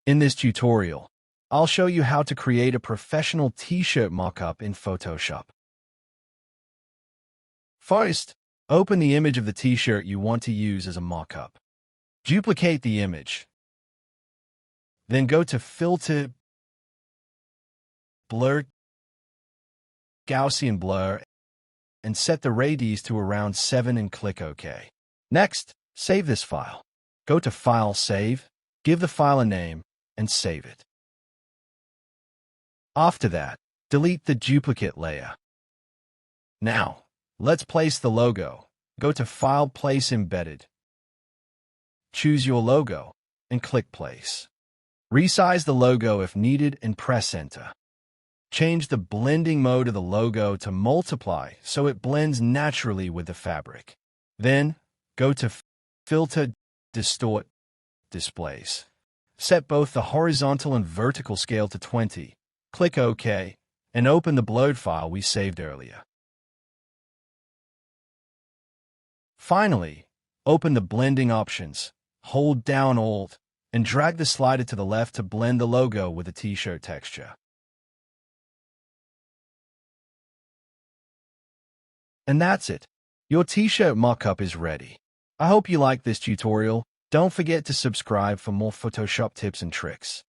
In this tutorial, I'll show you how to create a professional t-shirt mockup in Photoshop. First, open the image of the t-shirt you want to use as a mockup. Duplicate the image. Then go to Filter, Blur, Gaussian Blur, and set the radius to around 7 and click OK. Next, save this file. Go to File, Save, give the file a name, and save it. After that, delete the duplicate layer. Now, let's place the logo. Go to File, Place Embedded. Choose your logo and click Place. Resize the logo if needed and press Enter. Change the blending mode of the logo to multiply so it blends naturally with the fabric. Then, go to Filter, Distort, Displace. Set both the horizontal and vertical scale to 20. Click OK, and open the blurred file we saved earlier. Finally, open the blending options, hold down Alt, and drag the slider to the left to blend the logo with the t-shirt texture. And that's it. Your t-shirt mockup is ready. I hope you liked this tutorial. Don't forget to subscribe for more Photoshop tips and tricks.